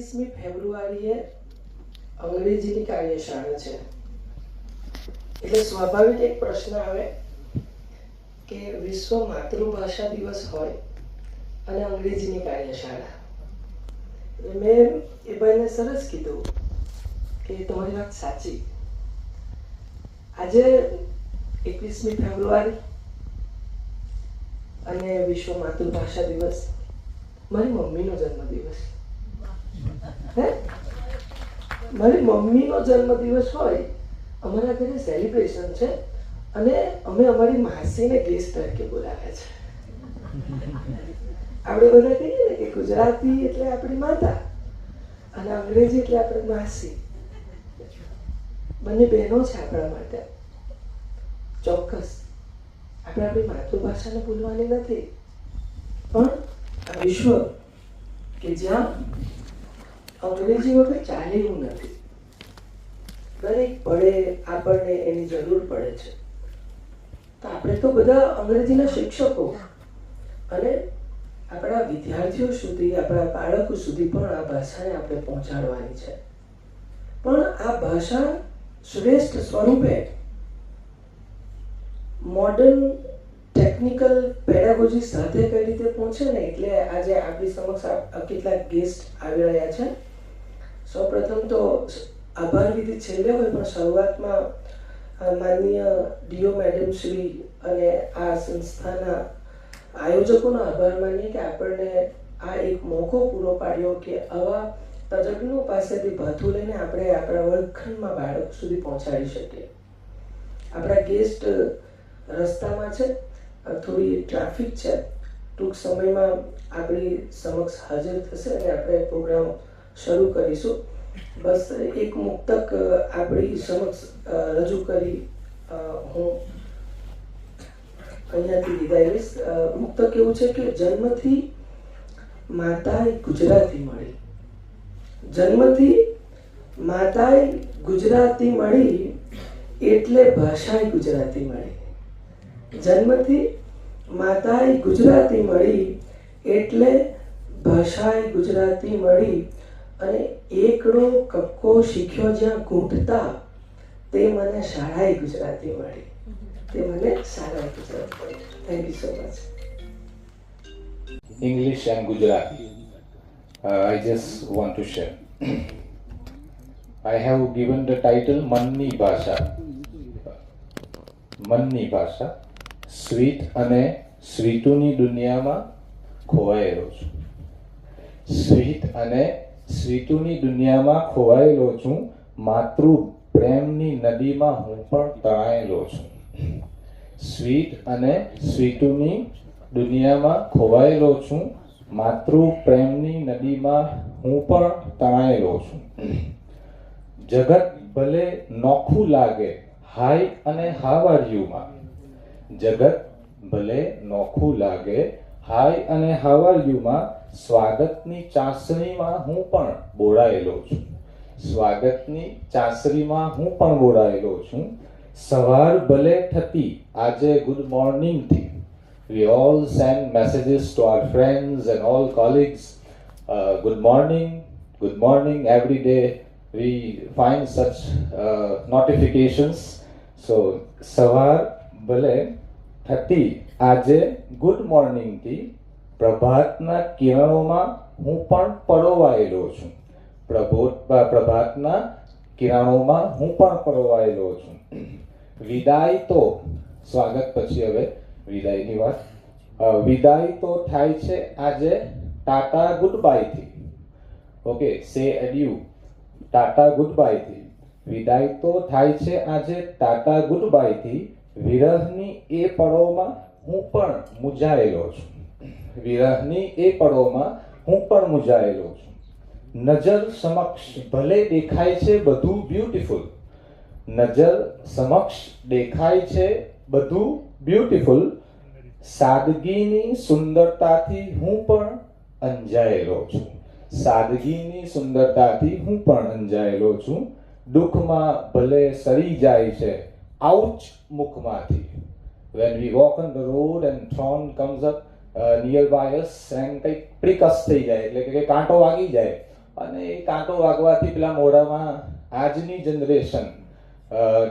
20મી ફેબ્રુઆરીએ અંગ્રેજીની કાર્યશાળા છે, એટલે સ્વાભાવિક એક પ્રશ્ન આવે કે વિશ્વ માતૃભાષા દિવસ હોય અને અંગ્રેજીની કાર્યશાળા. મેં એ ભાઈને સરસ કીધું કે તમારી વાત સાચી. આજે 21મી ફેબ્રુઆરી અને વિશ્વ માતૃભાષા દિવસ, મારી મમ્મીનો જન્મદિવસ. મારી મમ્મીનો જન્મદિવસ હોય, અમારા ઘરે સેલિબ્રેશન છે અને અમે અમારી માસીને ગેસ્ટ તરીકે બોલાવ્યા છે. આપણે બધા કહીએ ને કે ગુજરાતી એટલે આપણી માતા અને અંગ્રેજી એટલે આપણી માસી. બંને બહેનો છે આપણા માટે. ચોક્કસ આપણે આપણી માતૃભાષાને ભૂલવાની નથી, પણ આ વિશ્વ કે જ્યાં અંગ્રેજી વગર ચાલે એવું નથી. દરેક પળે આપણને એની જરૂર પડે છે. તો આપણે તો બધા અંગ્રેજીના શિક્ષકો અને આપણા વિદ્યાર્થીઓ સુધી, આપણા બાળકો સુધી પણ આ ભાષાને આપણે પહોંચાડવાની છે. પણ આ ભાષા શ્રેષ્ઠ સ્વરૂપે મોડર્ન ટેકનિકલ પેડાગોજી સાથે કઈ રીતે પહોંચે ને, એટલે આજે આપણી સમક્ષ કેટલાક ગેસ્ટ આવી રહ્યા છે. સૌપ્રથમ તો આભાર વિધિ છેલ્લે હોય, પણ શરૂઆતમાં માનનીય ડીઓ મેડમ શ્રી અને આ સંસ્થાના આયોજકોનો આભાર માનીએ કે આપણને આ એક મોકો પૂરો પાડ્યો કે આવા તજજ્ઞો પાસેથી ભાથું લઈને આપણે આપણા વર્ગખંડમાં બાળક સુધી પહોંચાડી શકીએ. આપણા ગેસ્ટ રસ્તામાં છે, થોડી ટ્રાફિક છે, ટૂંક સમયમાં આપણી સમક્ષ હાજર થશે અને આપણે પ્રોગ્રામ શરૂ કરીશું. બસ એક મુક્તક આપણી સમક્ષ રજૂ કરી હું અહીંયાથી વિદાય લઈશ. મુક્તક એવું છે કે જન્મથી માતાએ ગુજરાતી મળી, જન્મથી માતાએ ગુજરાતી મળી એટલે ભાષાએ ગુજરાતી મળી. જન્મથી માતાએ ગુજરાતી મળી એટલે ભાષાએ ગુજરાતી મળી. અને એકડો કક્કો શીખ્યો જ્યાં ઘૂંટતા, તે મને શાળાએ ગુજરાતી મળી. તે મને શાળાએ ગુજરાતી મળી. Thank you so much. English and Gujarati. I just want to share. I have given the title Manni Bhasha. Manni Bhasha. Sweet અને સ્વીટુની દુનિયામાં ખોવાયેલો છું. સ્વીટ અને સ્વીટુની દુનિયામાં ખોવાયેલો છું. માતૃ પ્રેમની નદીમાં હું પણ તણાયેલો છું. સ્વીટ અને સ્વીટુની દુનિયામાં ખોવાયેલો છું. માતૃ પ્રેમની નદીમાં હું પણ તણાયેલો છું. જગત ભલે નોખું લાગે હાય અને હાવ આર યુમાં. જગત ભલે નોખું લાગે હાય અને હાવ આર યુમાં. સ્વાગતની ચાસણીમાં હું પણ બોળાયેલો છું. સ્વાગતની ચાસણીમાં હું પણ બોળાયેલો છું. સવાર ભલે થતી આજે good મોર્નિંગથી. We all send messages to our friends and all colleagues. Good morning every day. We find such notifications. So સવાર ભલે થતી આજે ગુડ મોર્નિંગથી. પ્રભાતના કિરણોમાં હું પણ પરોવાયેલો છું. પ્રભાતના કિરણોમાં હું પણ પરોવાયેલો છું. વિદાય તો, સ્વાગત પછી હવે વિદાયની વાત. વિદાય તો થાય છે આજે ટાટા ગુડ બાયથી. ઓકે, સે એડ્યુ ટાટા ગુડ બાયથી. વિદાય તો થાય છે આજે ટાટા ગુડ બાયથી. વિરહની એ પળોમાં હું પણ મૂંઝાયેલો છું. વિરહની એ પળોમાં હું પણ મૂંઝાયેલો છું. નજર સમક્ષ ભલે દેખાય છે બધું બ્યુટીફુલ. નજર સમક્ષ દેખાય છે બધું બ્યુટીફુલ. સાદગીની સુંદરતાથી હું પણ અંજાયેલો છું. સાદગીની સુંદરતાથી હું પણ અંજાયેલો છું. દુઃખમાં ભલે સરી જાય છે ouch મુખમાંથી. When we walk on the road and thorn comes up nearby us and કંઈક પ્રિકસ થઈ જાય, એટલે કે કાંટો વાગી જાય, અને એ કાંટો વાગવાથી પેલા મોઢામાં આજની જનરેશન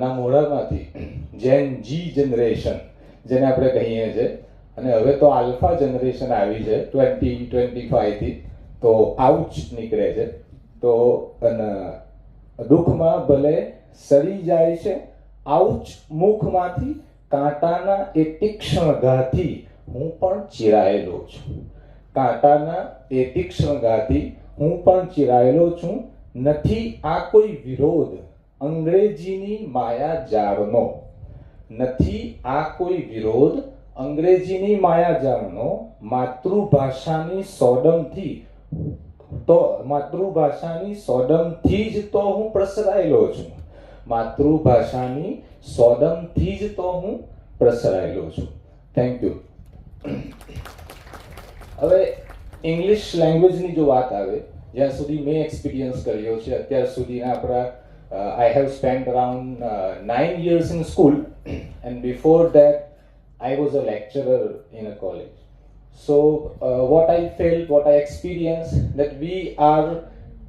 ના મોઢામાંથી જેન જી જનરેશન જેને આપણે કહીએ છીએ, અને હવે તો આલ્ફા જનરેશન આવી છે 20-25 થી, તો આઉચ નીકળે છે. તો દુઃખમાં ભલે સડી જાય છે આઉચ મુખમાંથી, કાંટાના એ તીક્ષ્ણ ઘાથી હું પણ ચિરાયેલો છું. કાંટાના એ તીક્ષ્ણ ઘાથી હું પણ ચિરાયેલો છું. નથી આ કોઈ વિરોધ અંગ્રેજીની માયા જાળનો. નથી આ કોઈ વિરોધ અંગ્રેજીની માયા જાળનો. માતૃભાષાની સોડમથી જ તો હું પ્રસરાયેલો છું. માતૃભાષાની સોડમથી જ તો હું પ્રસરાયેલો છું. Thank you. હવે ઇંગ્લિશ લેંગ્વેજની જો વાત આવે, જ્યાં સુધી મેં એક્સપિરિયન્સ કર્યો છે અત્યાર સુધીના આપણા, I have spent around 9 years in school, and before that I was a lecturer in a college. So what I felt, what I experienced, that we are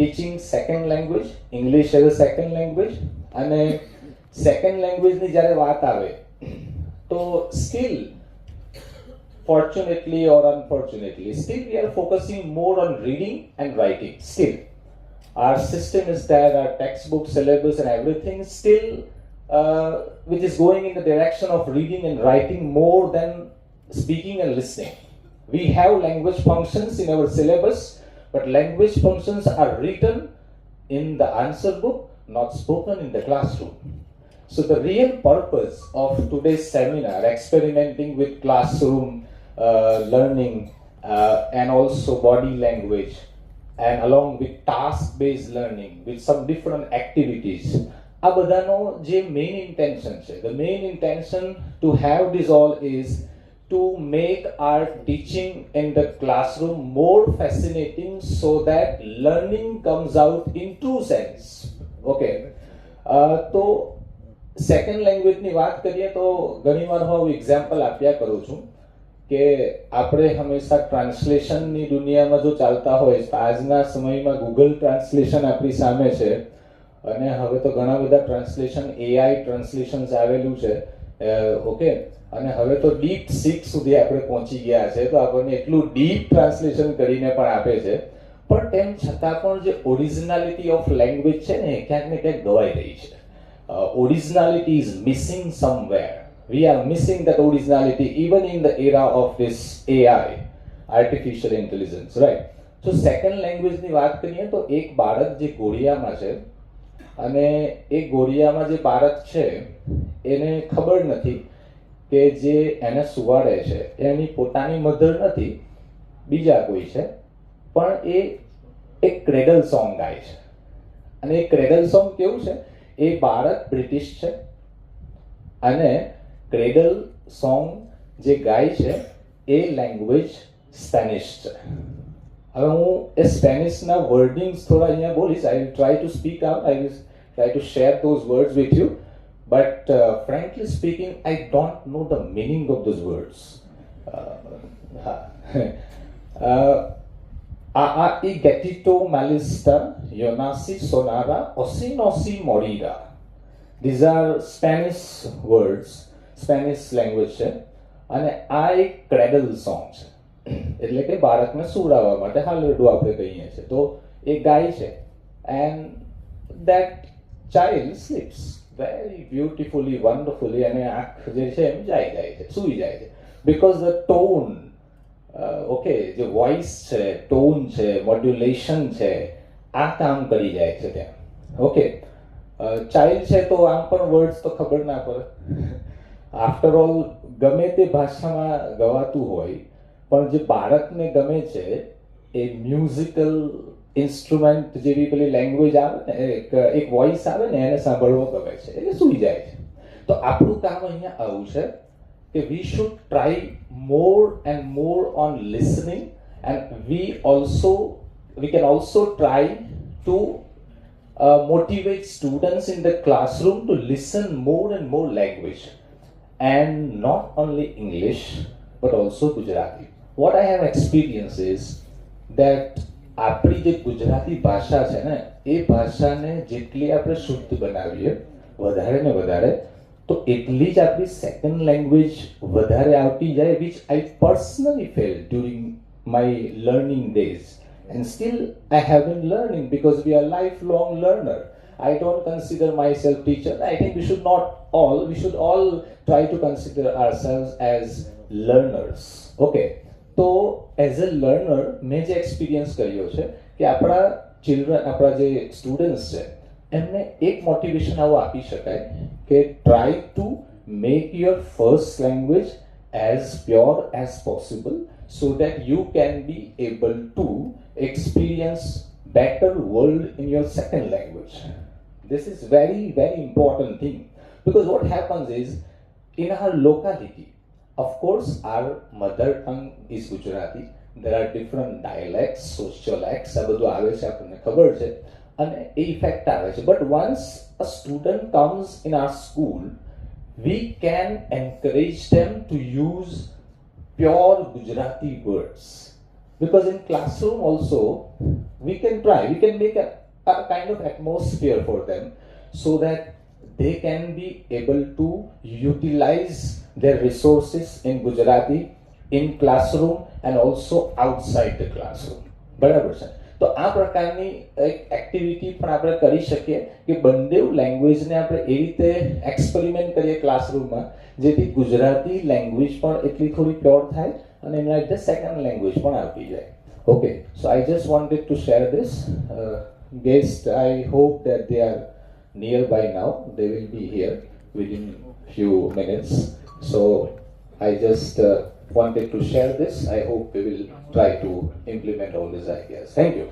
teaching second language, English as a second language, અને second language ની જ્યારે વાત આવે તો still, fortunately or unfortunately, still we are focusing more on reading and writing. Still our system is there, our textbook syllabus and everything still which is going in the direction of reading and writing more than speaking and listening. We have language functions in our syllabus, but language functions are written in the answer book, not spoken in the classroom. So the real purpose of today's seminar, experimenting with classroom learning and also body language, and along with task-based learning, with some different activities, આ બધાનો જે main intention છે, the main intention to have this all is to make our teaching in the classroom more fascinating, so that learning comes out in true sense. Okay. તો second લેંગ્વેજની વાત કરીએ તો ઘણીવાર હું એક્ઝામ્પલ આપ્યા કરું છું કે આપણે હંમેશા ટ્રાન્સલેશનની દુનિયામાં જો ચાલતા હોય તો આજના સમયમાં ગૂગલ ટ્રાન્સલેશન આપણી સામે છે, અને હવે તો ઘણા બધા ટ્રાન્સલેશન AI ટ્રાન્સલેશન્સ આવેલું છે. ઓકે, અને હવે તો ડીપ સિક સુધી આપણે પહોંચી ગયા છે, તો આપણને એટલું ડીપ ટ્રાન્સલેશન કરીને પણ આપે છે. પણ તેમ છતાં પણ જે ઓરિજિનાલિટી ઓફ લેંગ્વેજ છે ને, ક્યાંક ને ક્યાંક ગવાઈ રહી છે. Originality is missing somewhere. We are missing that originality even in the era of this AI, artificial intelligence, right? So second language ની વાત કરીએ તો એક બાળક જે ગોળિયામાં છે, અને એ ગોળિયામાં જે બાળક છે એને ખબર નથી કે જે એને સુવાડે છે એની પોતાની મધર નથી, બીજા કોઈ છે, પણ એ એક ક્રેડલ સોંગ ગાય છે. અને એ ક્રેડલ સોંગ કેવું છે, એ બાળક બ્રિટિશ છે અને ક્રેડલ સોંગ જે ગાય છે એ લેંગ્વેજ સ્પેનિશ છે. હવે હું એ સ્પેનિશના વર્ડિંગ્સ થોડા અહીંયા બોલીશ. I will try to speak out, I will try to share those words with you, but frankly speaking I don't know the meaning of those words. A gatito malista, Yonasi sonara, osinosi morida. These are Spanish words, Spanish language છે, અને આ એક cradle song છે, એટલે કે બાળકને સુવડાવવા માટે હાલરડું આપણે કહીએ છીએ. તો એ ગાય છે, and that child sleeps very beautifully, wonderfully, અને આંખ જે છે એમ જાય છે, સૂઈ જાય છે, because the tone, ઓકે, જે વોઇસ છે, ટોન છે, મોડ્યુલેશન છે, આ કામ કરી જાય છે ત્યાં. ઓકે, ચાઇલ્ડ છે તો આમ પણ વર્ડ્સ તો ખબર ના પડે. આફ્ટર ઓલ ગમે તે ભાષામાં ગવાતું હોય, પણ જે બાળકને ગમે છે એ મ્યુઝિકલ ઇન્સ્ટ્રુમેન્ટ જેવી પેલી લેંગ્વેજ આવે ને, એક વોઇસ આવે ને, એને સાંભળવો ગમે છે, એટલે સૂઈ જાય છે. તો આપણું કામ અહીંયા આવું છે કે we should try more and more on listening, and we can also try to motivate students in the classroom to listen more and more language, and not only English but also Gujarati. What I have experienced is that આપણી જે ગુજરાતી ભાષા છે ને એ ભાષાને જેટલી આપણે શુદ્ધ બનાવીએ વધારે ને વધારે તો એટલી જ આપણી સેકન્ડ લેંગ્વેજ વધારે આવતી જાય, which I personally fail during my learning days, and still I have been learning because we are lifelong learner. I don't consider myself teacher. I think we should all try to consider ourselves as learners. Okay. તો as a learner મેં જે experience કર્યો છે કે આપણા children, આપણા જે students છે એમને એક મોટિવેશન આવું આપી શકાય કે try to make your first language as pure as possible so that you can be able to experience better world in your second language. This is very, very important thing because what happens is in our locality, of course, our mother tongue is Gujarati. There are different dialects, sociolects, આ બધું આવે છે, આપણને ખબર છે અને એ effect આવે છે. But once a student comes in our school, we can encourage them to use pure Gujarati words. Because in classroom also, we can make a kind of atmosphere for them so that they can be able to utilize their resources in Gujarati in classroom and also outside the classroom. બરાબર છે. તો આ પ્રકારની એક activity પણ આપણે કરી શકીએ કે બંને લેંગ્વેજને આપણે એ રીતે એક્સપેરિમેન્ટ કરીએ ક્લાસરૂમમાં જેથી ગુજરાતી લેંગ્વેજ પણ એટલી થોડી પ્યોર થાય અને એના લીધે સેકન્ડ લેંગ્વેજ પણ આવતી જાય. Okay, so I just wanted to share this. Guests, I hope that they are nearby now. They will be here within few minutes. So I just wanted to share this. I hope we will try to implement all these ideas. Thank you.